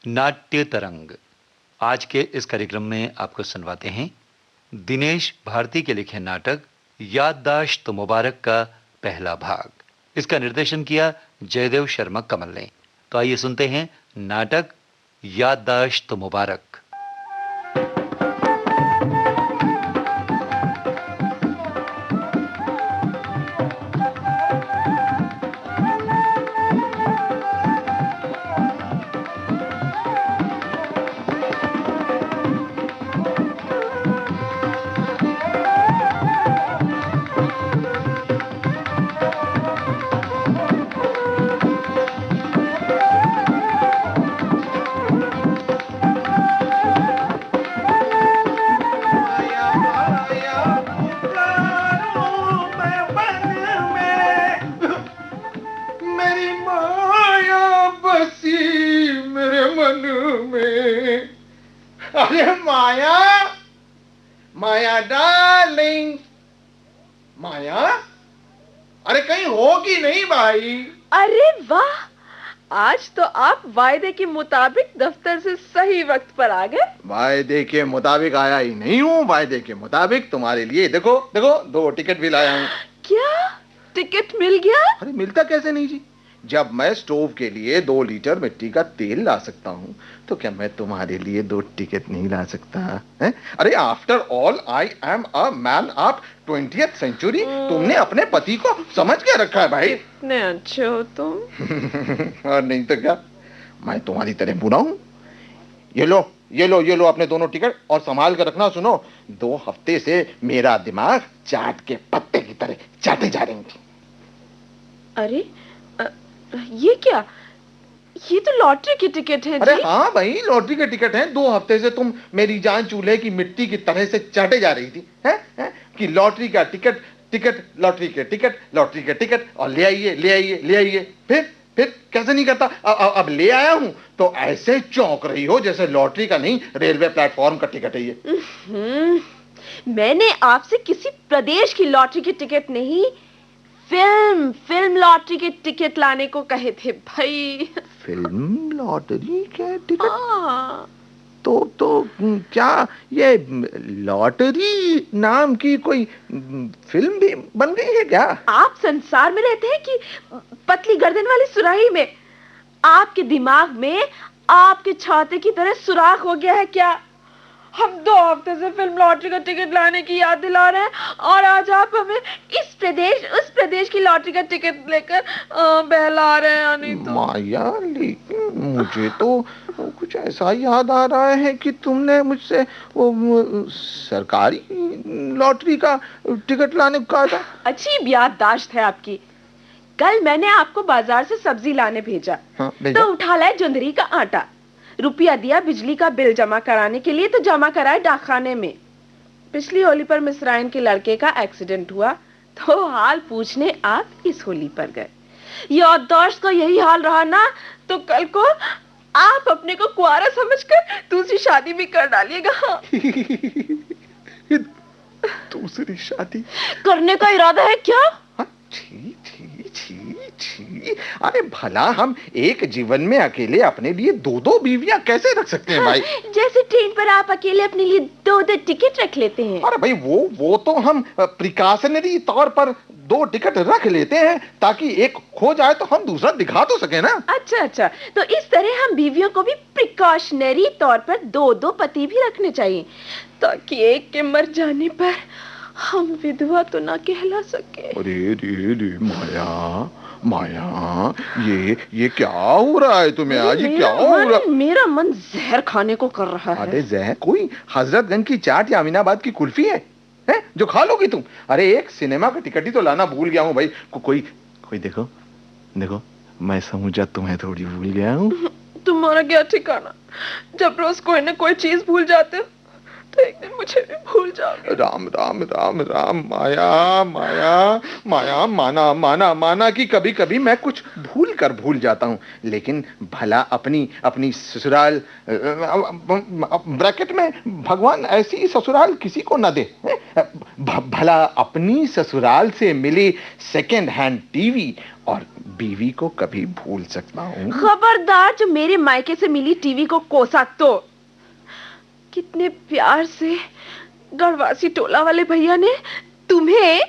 नाट्य तरंग। आज के इस कार्यक्रम में आपको सुनवाते हैं दिनेश भारती के लिखे नाटक याददाश्त मुबारक का पहला भाग। इसका निर्देशन किया जयदेव शर्मा कमल ने। तो आइए सुनते हैं नाटक याददाश्त मुबारक। अरे माया, माया डार्लिंग, माया, अरे कहीं होगी नहीं भाई? अरे वाह, आज तो आप वायदे के मुताबिक दफ्तर से सही वक्त पर आ गए। वायदे के मुताबिक आया ही नहीं हूँ, वायदे के मुताबिक तुम्हारे लिए देखो देखो 2 टिकट भी लाया हूँ। क्या टिकट मिल गया? अरे मिलता कैसे नहीं जी, जब मैं स्टोव के लिए 2 लीटर मिट्टी का तेल ला सकता हूँ तो क्या मैं तुम्हारे लिए 2 टिकट नहीं ला सकता है? अरे after all I am a man of 20th century. तुमने अपने पति को समझ के रखा है भाई। कितने अच्छे हो तुम। और नहीं तो क्या, मैं तुम्हारी तरह बुरा हूँ? ये लो ये लो ये लो अपने दोनों टिकट और संभाल कर रखना। सुनो, 2 हफ्ते से मेरा दिमाग चाट के पत्ते की तरह चाटे जा रहे हैं। अरे ये क्या, ये तो लॉटरी की टिकट है। अरे जी? हाँ भाई, लॉटरी के टिकट हैं। 2 हफ्ते से तुम मेरी जान चूल्हे की मिट्टी की तरह से चाटे जा रही थी हैं कि लॉटरी का टिकट, टिकट, लॉटरी के टिकट, लॉटरी के टिकट, और ले आइए ले आइए ले आइए। फिर कैसे नहीं करता? अब ले आया हूं तो ऐसे चौंक रही हो जैसे लॉटरी का नहीं, रेलवे प्लेटफॉर्म का टिकट है ये। मैंने आपसे किसी प्रदेश की लॉटरी की टिकट नहीं, फिल्म लॉटरी के टिकट लाने को कहे थे भाई। फिल्म लॉटरी के टिकट? हाँ। तो क्या ये लॉटरी नाम की कोई फिल्म भी बन गई है क्या? आप संसार में रहते हैं कि पतली गर्दन वाली सुराही में? आपके दिमाग में आपके छाते की तरह सुराख हो गया है क्या? हम 2 हफ्ते से फिल्म लॉटरी का टिकट लाने की याद दिला रहे हैं और आज आप हमें इस प्रदेश उस प्रदेश की लॉटरी का टिकट लेकर बहला रहे हैं। नहीं तो माया, लेकिन मुझे तो कुछ ऐसा याद आ रहा है कि तुमने मुझसे वो सरकारी लॉटरी का टिकट लाने को कहा था। अजीब याददाश्त है आपकी। कल मैंने आपको बाजार से सब्जी लाने भेजा, तो उठा लाए जोंधरी का आटा। रुपया दिया बिजली का बिल जमा कराने के लिए, तो जमा कराए डाकखाने में। पिछली होली पर मिसराइन के लड़के का एक्सीडेंट हुआ तो हाल पूछने आप इस होली पर गए। याददाश्त का यही हाल रहा ना तो कल को आप अपने को कुआरा समझकर दूसरी शादी भी कर डालिएगा। दूसरी शादी करने का इरादा है क्या? छी छी छी छी, अरे भला हम एक जीवन में अकेले अपने लिए 2-2 बीवियां कैसे रख सकते हैं भाई? जैसे ट्रेन पर आप अकेले अपने लिए 2-2 टिकट रख लेते हैं। अरे भाई वो तो हम प्रिकॉशनरी तौर पर 2 टिकट रख लेते हैं ताकि एक खो जाए तो हम दूसरा दिखा तो सके ना। अच्छा, तो इस तरह हम बीवियों को भी प्रिकॉशनरी तौर पर 2-2 पति भी रखने चाहिए ताकि एक के मर जाने पर हम विधवा तो ना कहला सके। अरे माया, ये क्या हो रहा है तुम्हें आज? ये क्या हो रहा है? मेरा मन जहर खाने को कर रहा है। अरे जहर? कोई हजरतगंज की चाट या अमीनाबाद की कुल्फी है जो खा लोगी तुम? अरे एक सिनेमा का टिकट ही तो लाना भूल गया हूँ भाई। कोई देखो, मैं समझा तुम्हें थोड़ी भूल गया हूँ। तुम्हारा क्या ठिकाना, जब रोज कोई ना कोई चीज भूल जाते हो तो एक दिन मुझे भी भूल जाओगे। राम राम राम राम, माया, माना कि कभी कभी मैं कुछ भूल जाता हूँ, लेकिन भला अपनी ससुराल, ब्रैकेट में भगवान ऐसी ससुराल किसी को न दे। भला अपनी ससुराल से मिली सेकेंड हैंड टीवी और बीवी को कभी भूल सकता हूँ? खबरदार जो मेरे मायके से मिली टीवी को कोसा तो। कितने प्यार से गढ़वासी टोला वाले भैया ने तुम्हें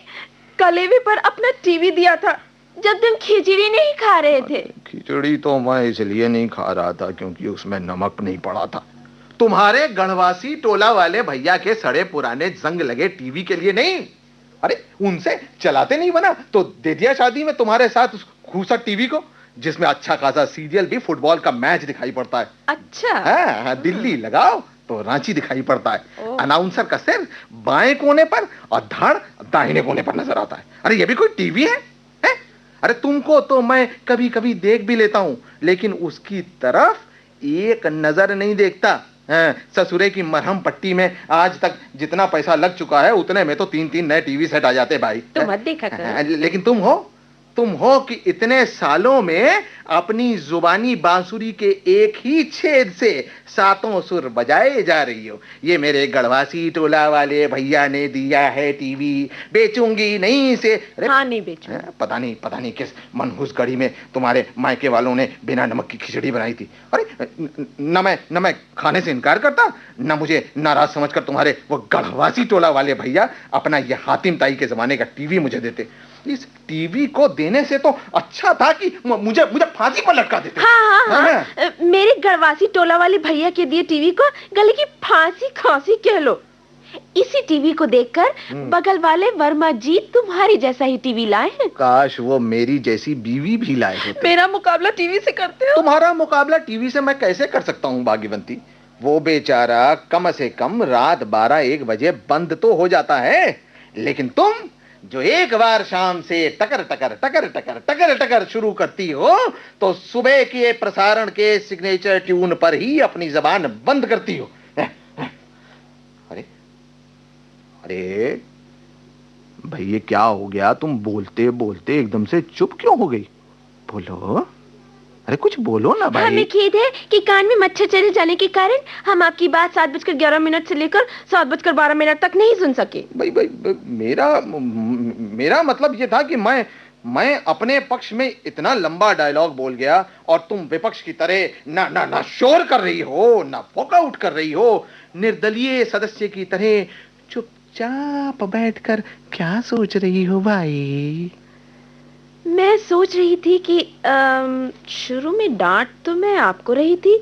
कलेवे पर अपना टीवी दिया था जब तुम खिचड़ी नहीं खा रहे थे। खिचड़ी तो मैं इसलिए नहीं खा रहा था क्योंकि उसमें नमक नहीं पड़ा था। तुम्हारे गढ़वासी टोला वाले भैया के सड़े पुराने जंग लगे टीवी के लिए नहीं। अरे उनसे चलाते नहीं बना तो दे दिया शादी में तुम्हारे साथ उस खूसा टीवी को, जिसमें अच्छा खासा सीरियल भी फुटबॉल का मैच दिखाई पड़ता है। अच्छा। हाँ, दिल्ली लगाओ तो रांची दिखाई पड़ता है। अनाउंसर का सिर बाएं कोने पर और धड़ दाहिने कोने पर नजर आता है। अरे ये भी कोई टीवी है? अरे तुमको तो मैं कभी कभी देख भी लेता हूं, लेकिन उसकी तरफ एक नजर नहीं देखता। ससुरे की मरहम पट्टी में आज तक जितना पैसा लग चुका है उतने में तो 3-3 नए टीवी सेट आ जाते भाई। तो मत देखा कर। लेकिन तुम हो कि इतने सालों में अपनी जुबानी बांसुरी के एक ही छेद से सातों सुर बजाए जा रही हो। ये मेरे गढ़वासी टोला वाले भैया ने दिया है टीवी, बेचूंगी नहीं से। हाँ, नहीं बेचूंगी। पता नहीं किस मनहूस घड़ी में तुम्हारे मायके वालों ने बिना नमक की खिचड़ी बनाई थी। अरे न मैं खाने से इनकार करता, न मुझे नाराज समझकर तुम्हारे वो गढ़वासी टोला वाले भैया अपना ये हातिम ताई के जमाने का टीवी मुझे देते। इस टीवी को देने से तो अच्छा था कि मुझे फांसी पर लटका देते। हाँ। मेरे गढ़वासी टोला वाले भैया के दिए टीवी को गले की फांसी खांसी कह लो। इसी टीवी को देखकर बगल वाले वर्मा जी तुम्हारी जैसा ही टीवी लाए हैं। काश वो मेरी जैसी बीवी भी लाए होते। मेरा मुकाबला टीवी से करते हो? तुम्हारा मुकाबला टीवी से मैं कैसे कर सकता हूँ भाग्यवंती? वो बेचारा कम से कम रात 12-1 बजे बंद तो हो जाता है, लेकिन तुम जो एक बार शाम से टकर टकर टकर टकर टकर टकर शुरू करती हो तो सुबह के प्रसारण के सिग्नेचर ट्यून पर ही अपनी जबान बंद करती हो। अरे भैया क्या हो गया? तुम बोलते बोलते एकदम से चुप क्यों हो गई? बोलो, अरे कुछ बोलो ना भाई। हमें खेद है कि कान में मच्छर चले जाने के कारण हम आपकी बात 7:11 से लेकर 7:12 तक नहीं सुन सके। भाई मेरा मतलब ये था कि मैं अपने पक्ष में इतना लंबा डायलॉग बोल गया और तुम विपक्ष की तरह ना शोर कर रही हो, ना वॉकआउट कर रही हो। निर्दलीय सदस्य की तरह चुपचाप बैठकर क्या सोच रही हो भाई? मैं सोच रही थी कि शुरू में डांट तो मैं आपको रही थी,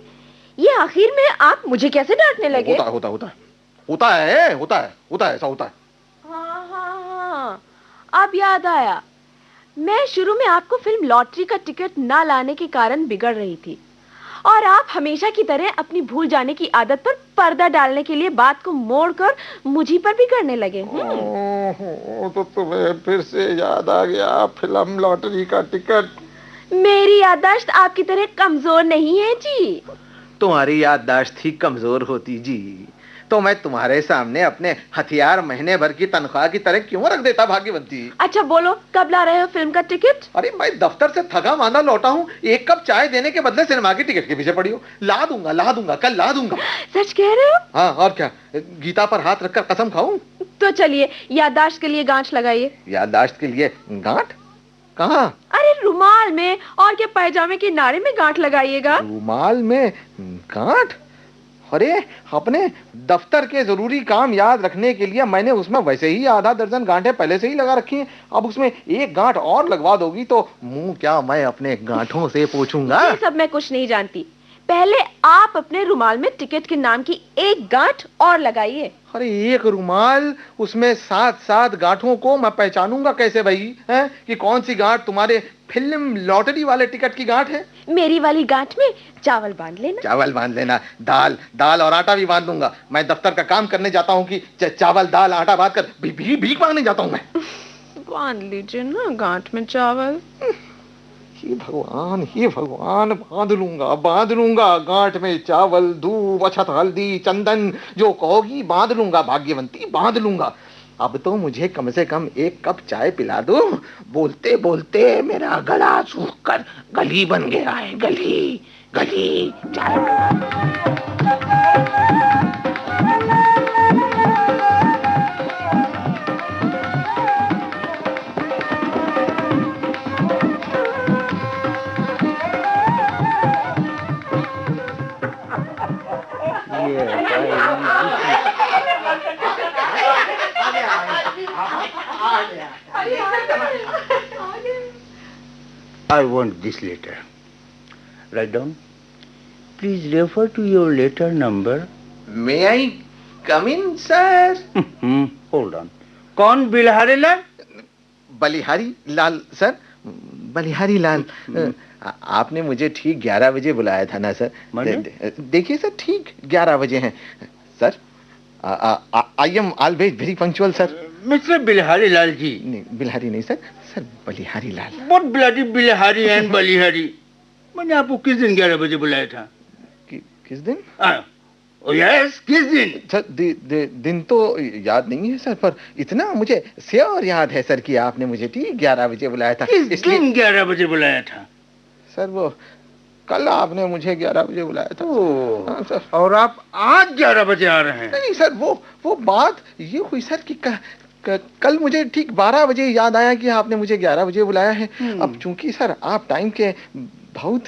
ये आखिर में आप मुझे कैसे डांटने लगे? होता है ऐसा होता है। हाँ, अब याद आया। मैं शुरू में आपको फिल्म लॉटरी का टिकट ना लाने के कारण बिगड़ रही थी और आप हमेशा की तरह अपनी भूल जाने की आदत पर पर्दा डालने के लिए बात को मोड़कर मुझी पर भी करने लगे। तो तुम्हें फिर से याद आ गया फिल्म लॉटरी का टिकट। मेरी याददाश्त आपकी तरह कमजोर नहीं है जी। तुम्हारी याददाश्त ही कमजोर होती जी तो मैं तुम्हारे सामने अपने हथियार महीने भर की तनख्वाह की तरह क्यों रख देता भाग्यवंती? अच्छा बोलो, कब ला रहे हो फिल्म का टिकट? अरे मैं दफ्तर से थका मांदा लौटा हूँ, 1 कप चाय देने के बदले सिनेमा की टिकट के पीछे पड़ी हो। ला दूंगा, कल ला दूंगा। सच कह रहे हो? हाँ और क्या, गीता पर हाथ रखकर कसम खाऊं? तो चलिए याददाश्त के लिए गांठ लगाइए। याददाश्त के लिए गांठ? कहाँ? अरे रुमाल में, और क्या पैजामे के नारे में गांठ लगाइएगा। रुमाल में गांठ? अरे अपने दफ्तर के जरूरी काम याद रखने के लिए मैंने उसमें वैसे ही आधा दर्जन गांठें पहले से ही लगा रखी हैं। अब उसमें एक गांठ और लगवा दोगी तो मुंह क्या मैं अपने गांठों से पूछूंगा? ये सब मैं कुछ नहीं जानती। पहले आप अपने रुमाल में टिकट के नाम की एक गांठ और लगाइए। अरे एक रुमाल, उसमें 7-7 गांठों को मैं पहचानूंगा कैसे भाई? हैं कि कौन सी गांठ तुम्हारे फिल्म लॉटरी वाले टिकट की गांठ है? मेरी वाली गांठ में चावल बांध लेना। चावल बांध लेना, दाल और आटा भी बांध दूंगा। मैं दफ्तर का काम करने जाता हूँ कि चावल दाल आटा बांध कर भीख मांगने जाता हूँ मैं। बांध लीजिए ना गांठ में चावल। हे भगवान, बांध लूंगा गांठ में चावल, दूब, अछत, हल्दी, चंदन, जो कहोगी बांध लूंगा भाग्यवंती, बांध लूंगा। अब तो मुझे कम से कम 1 कप चाय पिला दो। बोलते बोलते मेरा गला सूख कर गली बन गया है। गली चाय। I want this letter. Write down. Please refer to your letter number. May I come in, sir? Hold on. कौन बिलहारी लाल? बलिहारी लाल सर, बलिहारी लाल। आपने मुझे ठीक 11 बजे बुलाया था ना सर? देखिए सर, ठीक 11 बजे हैं sir. I am always very punctual sir. Mister Bilhari Lal ji. नहीं, बिलहारी नहीं sir, sir Balihari Lal. What bloody Bilhari and Balihari? मैंने आपको किस दिन 11 बजे बुलाया था? किस दिन? यस, किस दिन? सर दिन तो याद नहीं है सर, पर इतना मुझे श्योर याद है सर कि आपने मुझे ठीक 11 बजे बुलाया था। किस दिन 11 बजे बुलाया था? सर वो कल आपने मुझे 11 बजे बुलाया था। हाँ, सर। और आप आज 11 बजे आ रहे हैं? नहीं सर, वो बात ये हुई सर कि कल मुझे ठीक 12 बजे याद आया कि आपने मुझे 11 बजे बुलाया है। अब चूंकि सर आप टाइम के बहुत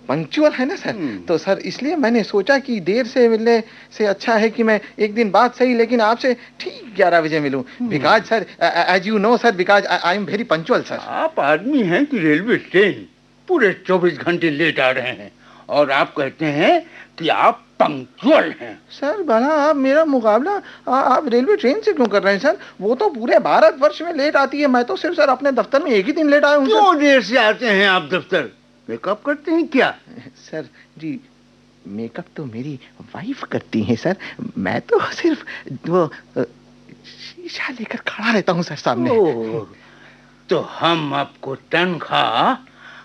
पंक्चुअल है ना सर, तो सर इसलिए मैंने सोचा कि देर से मिलने से अच्छा है कि मैं एक दिन बाद सही लेकिन आपसे ठीक 11 बजे मिलूं। Because sir, as you know sir, because I am very punctual sir. आप आदमी हैं कि रेलवे ट्रेन पूरे 24 घंटे लेट आ रहे हैं और आप कहते हैं कि आप पंक्चुअल हैं। सर भला आप मेरा मुकाबला आप रेलवे ट्रेन से क्यों कर रहे हैं सर? वो तो पूरे भारतवर्ष में लेट आती है, मैं तो सिर्फ सर अपने दफ्तर में एक ही दिन लेट आया हूँ। क्यों देर से आते हैं आप दफ्तर? मेकअप करते हैं क्या? सर जी, मेकअप तो मेरी वाइफ करती हैं सर, मैं तो सिर्फ वो शीशा लेकर खड़ा रहता हूँ सर सामने। तो हम आपको तनख्वाह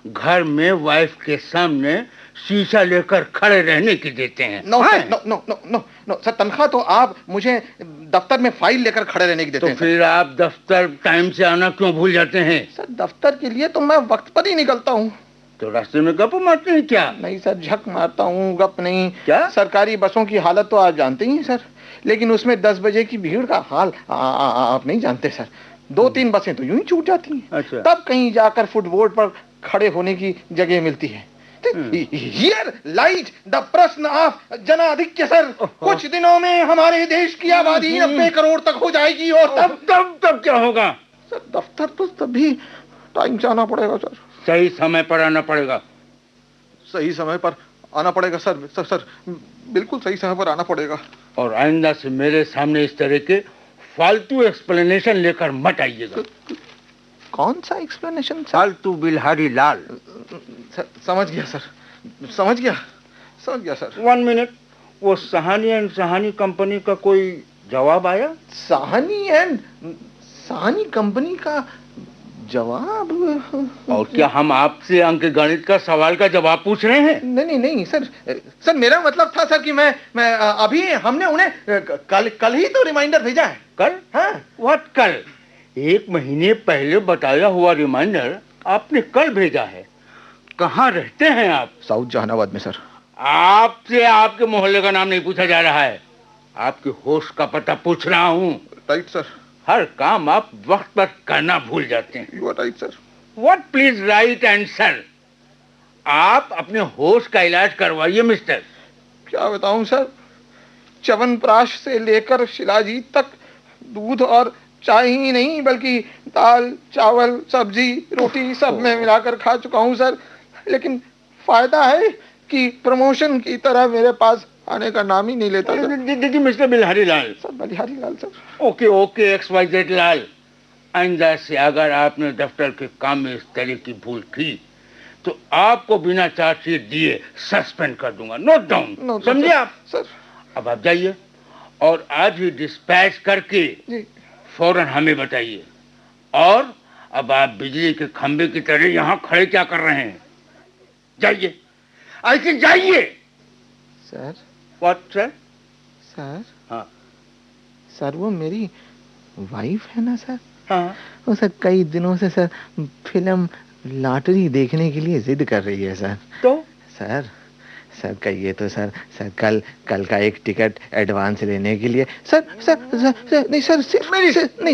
घर में वाइफ के सामने शीशा लेकर खड़े रहने की देते हैं? No sir, no no no no no sir, तनख्वाह तो आप मुझे दफ्तर में फाइल लेकर खड़े रहने की देते हैं। तो फिर आप दफ्तर टाइम से आना क्यों भूल जाते हैं? सर दफ्तर के लिए तो मैं वक्त पर ही निकलता हूँ। तो रास्ते में गप मारते हैं क्या? नहीं सर, झक मारता हूँ, गप नहीं। क्या? सरकारी बसों की हालत तो आप जानते ही हैं सर, लेकिन उसमें 10 बजे की भीड़ का हाल आप नहीं जानते सर। 2-3 बसें तो यूं ही छूट जाती हैं। अच्छा। तब कहीं जाकर फुटबोर्ड पर खड़े होने की जगह मिलती है। Here lies the प्रश्न ऑफ जनाधिक्य सर। कुछ दिनों में हमारे देश की आबादी 90 करोड़ तक हो जाएगी और तब क्या होगा? सर दफ्तर तो तभी टाइम से आना पड़ेगा सर। सही समय पर आना पड़ेगा। सही समय पर आना पड़ेगा सर, सर सर बिल्कुल सही समय पर आना पड़ेगा। और आइंदा से मेरे सामने इस तरह के फालतू एक्सप्लेनेशन लेकर मत आइएगा। कौन सा एक्सप्लेनेशन सर? फालतू बिलहारी लाल। समझ गया सर, समझ गया सर। 1 मिनट, वो सहानी एंड सहानी कंपनी का कोई जवाब आया? सहानी कंपनी का जवाब? और क्या हम आपसे अंक गणित का सवाल का जवाब पूछ रहे हैं? नहीं सर मेरा मतलब था सर कि मैं अभी हमने उन्हें कल ही तो रिमाइंडर भेजा है। कल? हाँ। व्हाट कल? 1 महीने पहले बताया हुआ रिमाइंडर आपने कल भेजा है। कहाँ रहते हैं आप? साउथ जहानाबाद में सर। आपसे आपके मोहल्ले का नाम नहीं पूछा जा रहा है, आपके होश का पता पूछ रहा हूँ। Right sir. हर काम आप वक्त पर करना भूल जाते हैं। You are right sir. What please right answer? आप अपने होश का इलाज करवाइए मिस्टर। क्या बताऊं सर, च्यवनप्राश से लेकर शिलाजीत तक दूध और चाय ही नहीं बल्कि दाल, चावल, सब्जी, रोटी सब में मिलाकर खा चुका हूं सर, लेकिन फायदा है कि प्रमोशन की तरह मेरे पास आने का नाम ही नहीं लेता सर। देखिए मिस्टर बिलहारी लाल। सर बलिहारी लाल सर। ओके XYZ लाल, आइंदा से अगर आपने दफ्तर के काम में इस तरह की भूल की तो आपको बिना चार्जशीट दिए सस्पेंड कर दूंगा। नोट डाउन, समझे आप? सर अब आप जाइए और आज ही डिस्पैच करके फौरन हमें बताइए। और अब आप बिजली के खंभे की तरह यहाँ खड़े क्या कर रहे हैं? जाइए, ऐसे जाइए। सर। What sir? सर। हाँ सर, वो मेरी वाइफ है ना सर। हाँ। वो सर कई दिनों से सर फिल्म लॉटरी देखने के लिए जिद कर रही है सर। तो सर कहिए तो सर। सर कल का एक टिकट एडवांस लेने के लिए। सर नहीं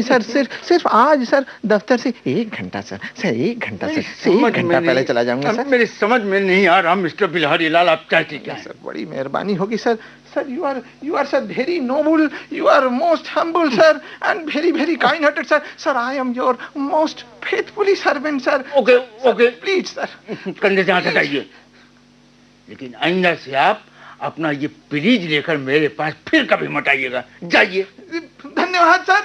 सर, सिर्फ आज सर, दफ्तर से 1 घंटा सर, 1 घंटा सर, 1 घंटा पहले चला जाऊंगा सर। मेरी समझ में नहीं आ रहा मिस्टर बिहारी लाल, आप चाहते क्या? सर बड़ी मेहरबानी होगी sir. Sir you are sir very noble, you are most humble sir, and very kind hearted sir. Sir I am your most faithfully servant sir. Okay please sir. कंधे से हाथ हटाइए। लेकिन आइंदा से आप अपना ये प्लीज लेकर मेरे पास फिर कभी मत आइएगा। जाइए। धन्यवाद सर।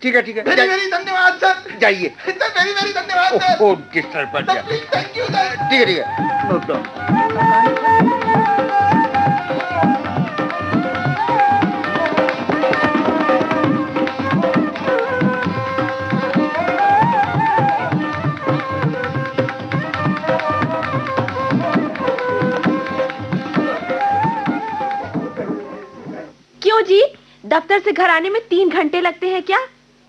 ठीक है वेरी धन्यवाद सर। जाइए। वेरी धन्यवाद सर। ओह डिस्टर्ब कर दिया। Thank you sir. ठीक है नोट डाउन। क्यों जी, दफ्तर से घर आने में 3 घंटे लगते हैं क्या?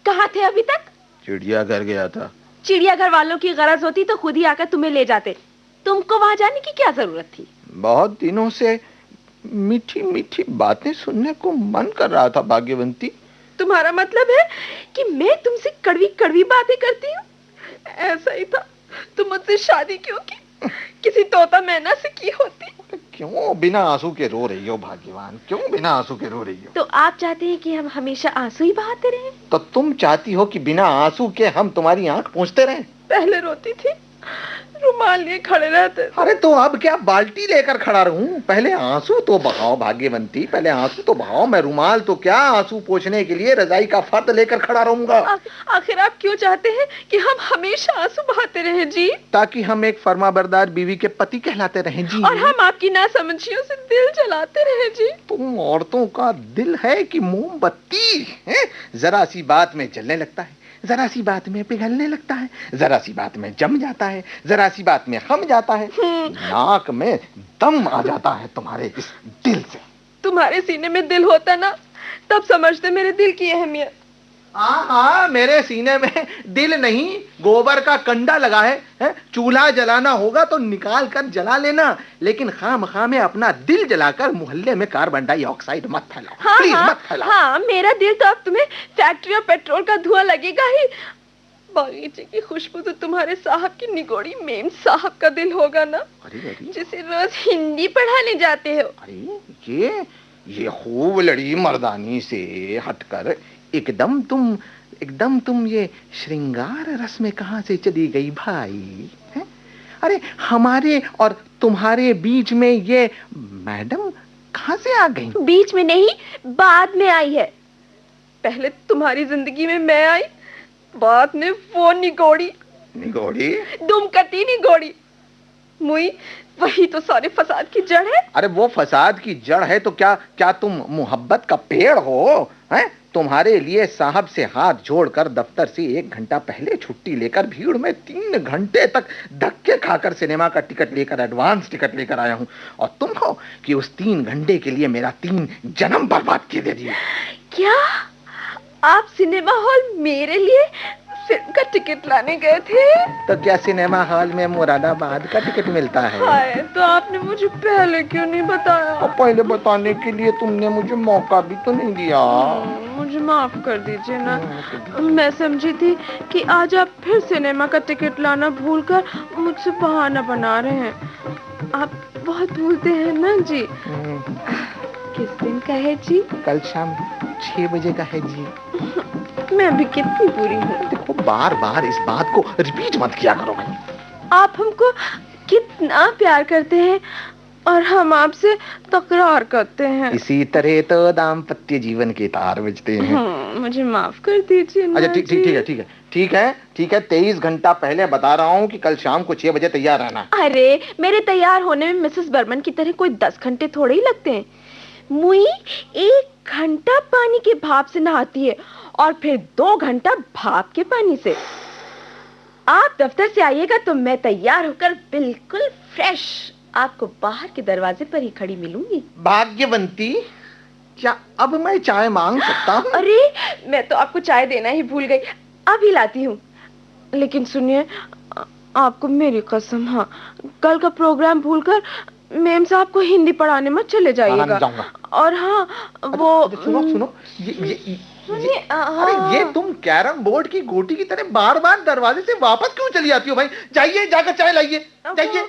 कहाँ थे अभी तक? चिड़ियाघर गया था। चिड़ियाघर वालों की गरज होती तो खुद ही आकर तुम्हें ले जाते। तुमको वहां जाने की क्या जरूरत थी? बहुत दिनों से मीठी मीठी बातें सुनने को मन कर रहा था भाग्यवंती। तुम्हारा मतलब है कि मैं तुमसे कड़वी कड़वी बातें करती हूँ? ऐसा ही था, तुम मुझसे शादी क्यों की? किसी तोता मैना से की होती। क्यों बिना आंसू के रो रही हो भाग्यवान? क्यों बिना आंसू के रो रही हो? तो आप चाहते हैं कि हम हमेशा आंसू ही बहाते रहें? तो तुम चाहती हो कि बिना आंसू के हम तुम्हारी आंख पोंछते रहें? पहले रोती थी, रुमाल लिए खड़े रहते। अरे तो अब क्या बाल्टी लेकर खड़ा रहूं? पहले आंसू तो बहाओ भाग्यवंती, पहले आंसू तो बहाओ। मैं रुमाल तो क्या, आंसू पोंछने के लिए रजाई का फर्द लेकर खड़ा रहूंगा। आखिर आप क्यों चाहते हैं कि हम हमेशा आंसू बहाते रहें जी? ताकि हम एक फर्माबरदार बीवी के पति कहलाते रहें जी। और हम आपकी नासमझियों से दिल जलाते रहें जी। तुम औरतों का दिल है कि मोमबत्ती है? जरा सी बात में जलने लगता है, जरा सी बात में पिघलने लगता है, जरा सी बात में जम जाता है, जरा सी बात में हम जाता है, नाक में दम आ जाता है तुम्हारे इस दिल से। तुम्हारे सीने में दिल होता ना, तब समझते मेरे दिल की अहमियत। हाँ, मेरे सीने में दिल नहीं, गोबर का कंडा लगा है? चूल्हा जलाना होगा तो निकाल कर जला लेना, लेकिन खामखा में अपना दिल जलाकर मोहल्ले में कार्बन डाइऑक्साइड मत फैलाओ। हाँ, प्लीज हाँ, मत फैलाओ। हाँ, मेरा दिल तो अब तुम्हें फैक्ट्री और पेट्रोल का धुआं लगेगा ही। बागीचे की खुशबू तो तुम्हारे साहब की निगोड़ी मेम साहब का दिल होगा ना, जिसे रोज हिंदी पढ़ाने जाते हो। अरे ये खूब लड़ी मर्दानी से हटकर एकदम तुम ये श्रृंगार रस में कहां से चली गई भाई? है? अरे हमारे और तुम्हारे बीच में ये मैडम कहां से आ गई? बीच में नहीं, बाद में आई है। पहले तुम्हारी जिंदगी में मैं आई, बाद में वो निगोड़ी दुमकती निगोड़ी मुई, वही तो सारे फसाद की जड़ है। अरे वो फसाद की जड़ है तो क्या तुम मोहब्बत का पेड़ हो? हैं? तुम्हारे लिए साहब से हाथ जोड़कर दफ्तर से 1 घंटा पहले छुट्टी लेकर भीड़ में 3 घंटे तक धक्के खाकर सिनेमा का टिकट लेकर एडवांस टिकट लेकर आया हूँ, और तुम हो कि उस 3 घंटे के लिए मेरा 3 जन्म बर्बाद किए दे दिए। क्या आप सिनेमा हॉल मेरे लिए फिल्म का टिकट लाने गए थे? तो क्या सिनेमा हॉल में मुरादाबाद का टिकट मिलता है? हाय, तो आपने मुझे पहले क्यों नहीं बताया? और पहले बताने के लिए तुमने मुझे मौका भी तो नहीं दिया। मुझे माफ कर दीजिए ना, मैं समझी थी कि आज आप फिर सिनेमा का टिकट लाना भूलकर मुझसे बहाना बना रहे हैं। आप बहुत भूलते हैं ना जी। किस दिन का है जी? कल शाम 6 बजे का है जी। मैं अभी कितनी बुरी हूँ। देखो बार बार इस बात को रिपीट मत किया करो। आप हमको कितना प्यार करते हैं और हम आपसे तकरार करते हैं। इसी तरह तो दाम्पत्य जीवन के तार बजते हैं। मुझे माफ कर दीजिए। अच्छा ठीक है 23 घंटा पहले बता रहा हूँ कि कल शाम को 6 बजे तैयार रहना। अरे मेरे तैयार होने में मिसेस बर्मन की तरह कोई 10 घंटे थोड़े ही लगते हैं। मुई 1 घंटा पानी के भाप से नहाती है और फिर 2 घंटा भाप के पानी से। आप दफ्तर से आइएगा तो मैं तैयार होकर बिल्कुल फ्रेश आपको बाहर के दरवाजे पर ही खड़ी मिलूंगी। भाग्यवंती, क्या अब मैं चाय मांग सकता हूँ? अरे मैं तो आपको चाय देना ही भूल गई, अभी लाती हूँ। लेकिन सुनिए, आपको मेरी कसम, हाँ, कल का प्रोग्राम भूलकर मेम साहब को हिंदी पढ़ाने मत चले जाइएगा। नहीं जाऊंगा। और हाँ वो सुनो सुनो, सुनिए, अरे ये तुम कैरम बोर्ड की गोटी की तरह बार बार दरवाजे से वापस क्यों चली आती हो भाई? जाइए, जाकर चाय लाइए, जाइए।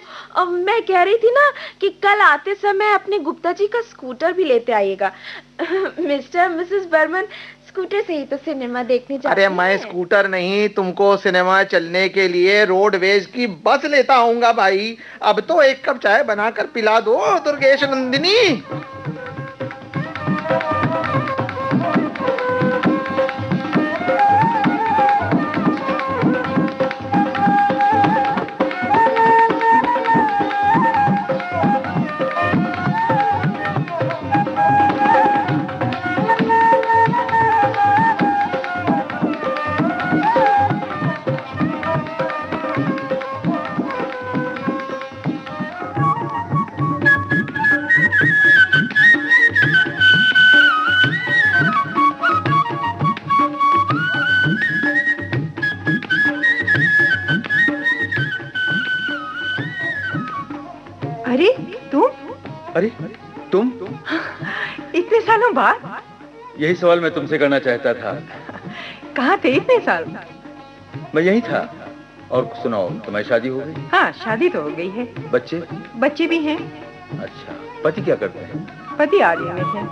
मैं कह रही थी ना कि कल आते समय अपने गुप्ता जी का स्कूटर भी लेते आइएगा। मिस्टर मिसेस बर्मन स्कूटर से ही तो सिनेमा देखने जाते हैं। अरे मैं स्कूटर नहीं, तुमको सिनेमा चलने के लिए रोडवेज की बस लेता आऊंगा भाई। अब तो एक कप चाय बनाकर पिला दो दुर्गेश नंदिनी। अरे तुम अरे तुम इतने सालों बाद? यही सवाल मैं तुमसे करना चाहता था। कहाँ थे इतने साल? मैं यही था। और सुनाओ, तुम्हारी शादी हो गई? हाँ, शादी तो हो गई है। बच्चे? बच्चे भी हैं। अच्छा, पति क्या करते हैं? पति आर्मी में है।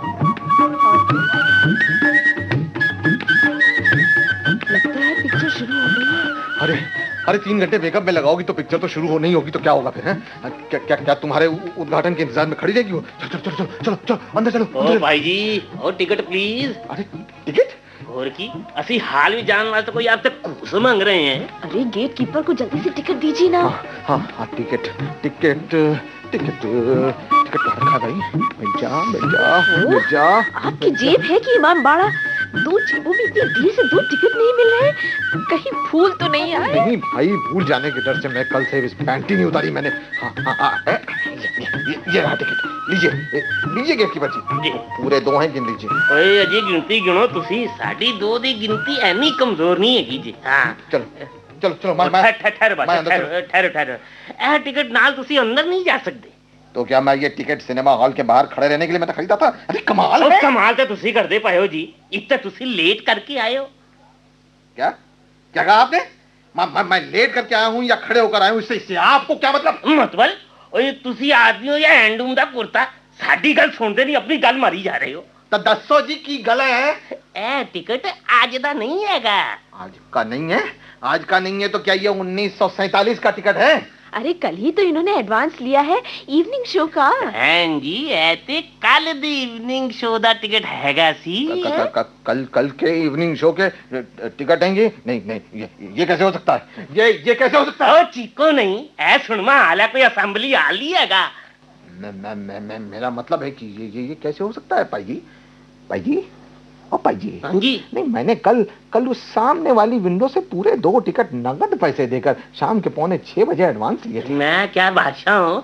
लगता है पिक्चर शुरू हो गई है। अरे अरे 3 घंटे मेकअप में लगाओगी तो पिक्चर तो शुरू हो नहीं होगी तो क्या होगा फिर? हैं? क्या क्या क्या तुम्हारे उद्घाटन के इंतजार में खड़ी रहेगी वो? चलो चलो चलो चलो चलो अंदर चलो। ओ भाई जी, और टिकट प्लीज। अरे टिकट? और की असि हाल भी जान वाले तो कोई आपसे कुछ मांग रहे हैं। अरे गेट कीपर को जल्दी से टिकट दीजिए ना। हाँ टिकट टिकट टिकट टिकट कहाँ रखा भाई? मिल जा। आपकी जेब है कि इमाम बाड़ा? 2 जेबों में इतनी देर से 2 टिकट नहीं मिल रहे, कहीं भूल तो नहीं आए? नहीं भाई, भूल जाने के डर से मैं कल से इस पैंट ही नहीं उतारी मैंने। ये रहा टिकट, लीजिए गेट कीपर जी। पूरे 2 हैं, गिन लीजिए। ओए अजी गिनती गिनो तुसी, साडी 2 दी गिनती एनी कमजोर नहीं है जी। हां चलो ठहरो। ए टिकट नाल तुसी अंदर नहीं जा सकते। तो क्या मैं ये टिकट सिनेमा हॉल के बाहर खड़े रहने के लिए मैंने खरीदा था? अरे कमाल है। कमाल तो तुसी करदे पाए हो जी, इतना तुसी लेट करके आए हो। क्या कहा आपने? मैं लेट करके आया हूँ या खड़े होकर आया हूँ, इससे आपको क्या मतलब? ओए तुसी आदमी हो या हैंडूम दा कुर्ता, साडी गल सुनते नहीं अपनी गल मारी जा रहे हो। तो दसो जी की गल है। ए टिकट आज दा नहीं हैगा। आज का नहीं है तो क्या ये 1947 का टिकट है? अरे कल ही तो इन्होंने एडवांस लिया है इवनिंग शो का। हैं जी, ऐते कल दी इवनिंग शो दा टिकट हैगा सी। कल के इवनिंग शो के टिकट हैं ये? नहीं, ये कैसे हो सकता है? ये कैसे हो सकता है? ओ चीको नहीं, ऐ सुनमा हाल है, कोई असेंबली हाल ही हैगा। मेरा मतलब है कि ये कैसे हो सकता है भाई जी? पाई जी हाँ जी। नहीं, मैंने कल उस सामने वाली विंडो से पूरे 2 टिकट नगद पैसे देकर शाम के 5:45 बजे एडवांस लिए थे। मैं क्या बादशाह हूँ?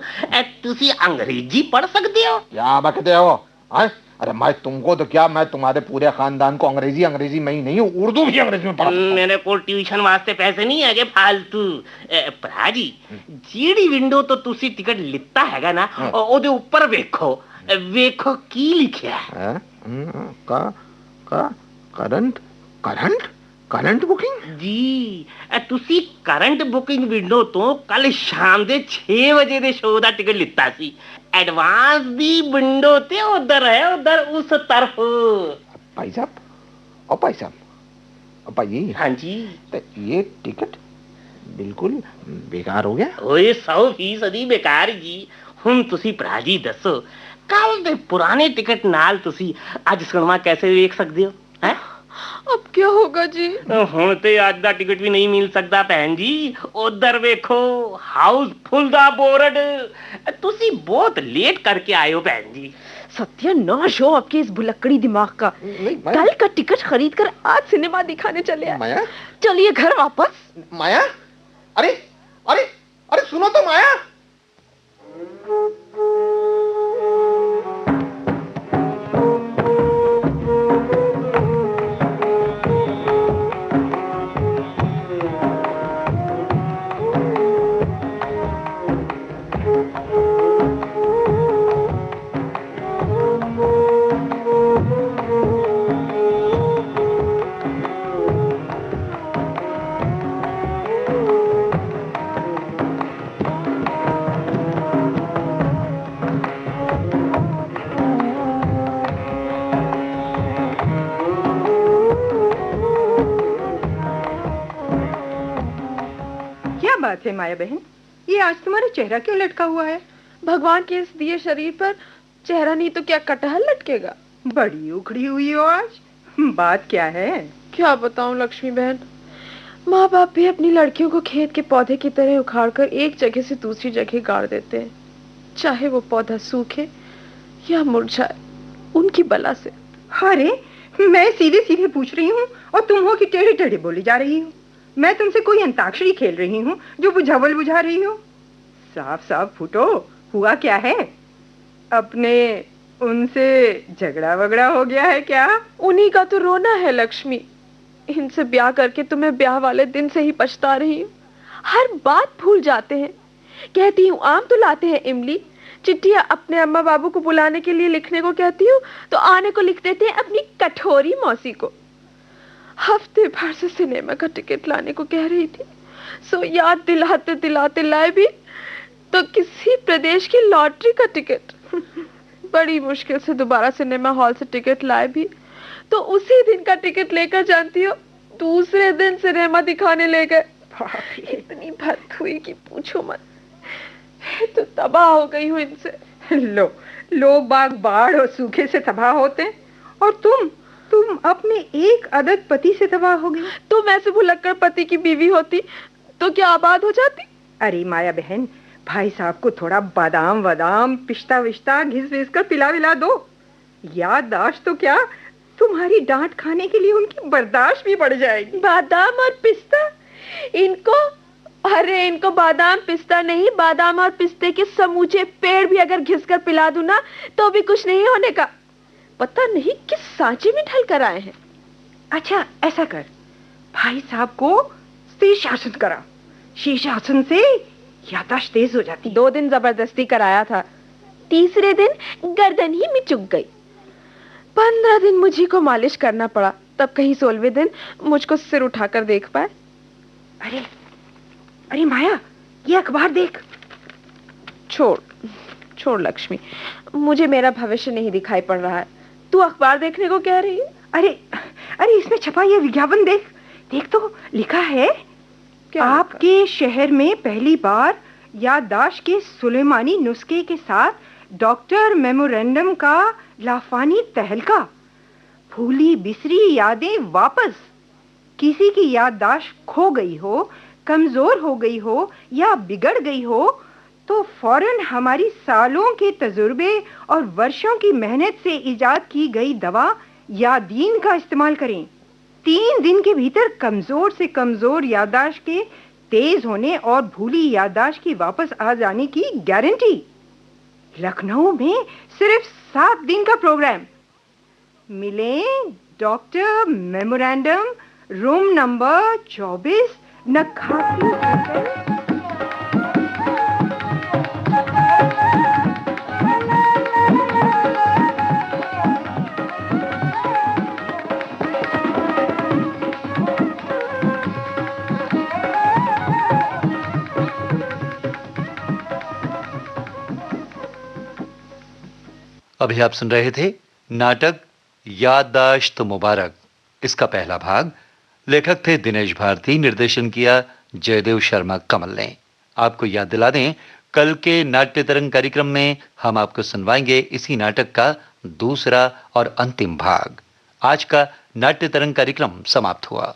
तुसी अंग्रेजी पढ़ सकते हो? क्या बकते हो? अरे मैं तुमको तो क्या, मैं तुम्हारे पूरे खानदान को अंग्रेजी में ही नहीं हूँ, उर्दू भी अंग्रेजी में पढ़ा। मेरे को ट्यूशन वास्ते पैसे नहीं है फालतू। भरा जी, जीडी विंडो तो तुसी टिकट लिता हैगा ना, ओदे ऊपर वेखो की लिखिया है? करंट बुकिंग जी। तुसी करंट बुकिंग विंडो तो कल शाम दे 6 बजे दे शो दा टिकट लिता सी। एडवांस दी विंडो ते उधर है, उधर उस तरफ। भाई साहब भाई। हाँ जी। तो ये टिकट बिल्कुल बेकार हो गया? ओए 100% बेकार जी। हुन तुसी भरा जी दसो, कल दे पुराने टिकट नाल तुसी आज सिनेमा कैसे देख सकते हो? हैं? अब क्या होगा जी? हुण ते आज दा टिकट भी नहीं मिल सकता बहन जी। उधर देखो, हाउसफुल दा बोर्ड। तुसी बहुत लेट करके आए हो बहन जी। सत्यानाश हो आपके इस भुलक्कड़ी दिमाग का। कल का टिकट खरीद कर आज सिनेमा दिखाने चले आए। माया, चलिए घर वापस। माया, अरे सुनो तो माया। बात है माया बहन, ये आज तुम्हारा चेहरा क्यों लटका हुआ है? भगवान के इस दिए शरीर पर चेहरा नहीं तो क्या कटहल लटकेगा? बड़ी उखड़ी हुई हो आज, बात क्या है? क्या बताऊं लक्ष्मी बहन, माँ बाप भी अपनी लड़कियों को खेत के पौधे की तरह उखाड़कर एक जगह से दूसरी जगह गाड़ देते हैं, चाहे वो पौधा सूखे या मुरझाए, उनकी बला से। अरे मैं सीधे सीधे पूछ रही हूँ और तुम हो कि टेढ़े टेढ़े बोली जा रही हो। मैं तुमसे कोई अंताक्षरी खेल रही हूँ जो बुझावल बुझा रही हो। साफ साफ फूटो, हुआ क्या है? अपने उनसे झगड़ा वगड़ा हो गया है क्या? उन्हीं का तो रोना है लक्ष्मी। इनसे ब्याह करके तो मैं ब्याह वाले दिन से ही पछता रही हूँ। हर बात भूल जाते हैं। कहती हूँ आम तो लाते हैं इमली, चिट्ठियाँ अपने अम्मा बाबू को बुलाने के लिए लिखने को कहती हूँ तो आने को लिख देते हैं अपनी कठोरी मौसी को। हफ्ते भर से सिनेमा का टिकट लाने को कह रही थी, सो याद दिलाते दिलाते लाए भी तो किसी प्रदेश की लॉटरी का टिकट। बड़ी मुश्किल से दोबारा सिनेमा हॉल से टिकट लाए भी तो उसी दिन का टिकट लेकर जानती हो दूसरे दिन सिनेमा दिखाने ले गए। इतनी भद्द हुई कि पूछो मत, तो तबाह हो गई हूँ इनसे। लो, लोग बाग बाढ़ और सूखे से तबाह होते हैं और तुम अपने एक अदद पति से तबाह हो गई। तुम ऐसे भुलक्कड़ पति की बीवी होती तो क्या आबाद हो जाती? अरे माया बहन, भाई साहब को थोड़ा बादाम वादाम पिस्ता विस्ता घिस विस कर पिला विला दो। याददाश्त तो क्या, तुम्हारी डांट खाने के लिए उनकी बर्दाश्त भी बढ़ जाएगी। बादाम और पिस्ता इनको, अरे इनको बादाम पिस्ता नहीं, बादाम और पिस्ते के समूचे पेड़ भी अगर घिसकर पिला दूं ना तो भी कुछ नहीं होने का। पता नहीं किस सांचे में ढल कर आए हैं। अच्छा ऐसा कर, भाई साहब को शीर्षासन करा। शीर्षासन से याददाश्त तेज हो जाती। 2 दिन जबरदस्ती कराया था, तीसरे दिन गर्दन ही में चुक गई। 15 दिन मुझी को मालिश करना पड़ा, तब कहीं 16वें दिन मुझको सिर उठाकर देख पाए। अरे माया, ये अखबार देख। छोड़ लक्ष्मी, मुझे मेरा भविष्य नहीं दिखाई पड़ रहा है। तू अखबार देखने को कह रही है? अरे इसमें छपा ये विज्ञापन देख तो लिखा है, आपके शहर में पहली बार याददाश्त के सुलेमानी नुस्खे के साथ डॉक्टर मेमोरेंडम का लाफानी तहलका। भूली बिसरी यादें वापस। किसी की याददाश्त खो गई हो, कमजोर हो गई हो या बिगड़ गई हो तो फौरन हमारी सालों के तजुर्बे और वर्षों की मेहनत से इजाद की गई दवा यादीन का इस्तेमाल करें। 3 दिन के भीतर कमजोर से कमजोर याददाश्त के तेज होने और भूली याददाश्त की वापस आ जाने की गारंटी। लखनऊ में सिर्फ 7 दिन का प्रोग्राम। मिलें doctor memorandum, room number 24, Nakkhasi hotel. अभी आप सुन रहे थे नाटक याददाश्त मुबारक। इसका पहला भाग। लेखक थे दिनेश भारती, निर्देशन किया जयदेव शर्मा कमल ने। आपको याद दिला दें, कल के नाट्य तरंग कार्यक्रम में हम आपको सुनवाएंगे इसी नाटक का दूसरा और अंतिम भाग। आज का नाट्य तरंग कार्यक्रम समाप्त हुआ।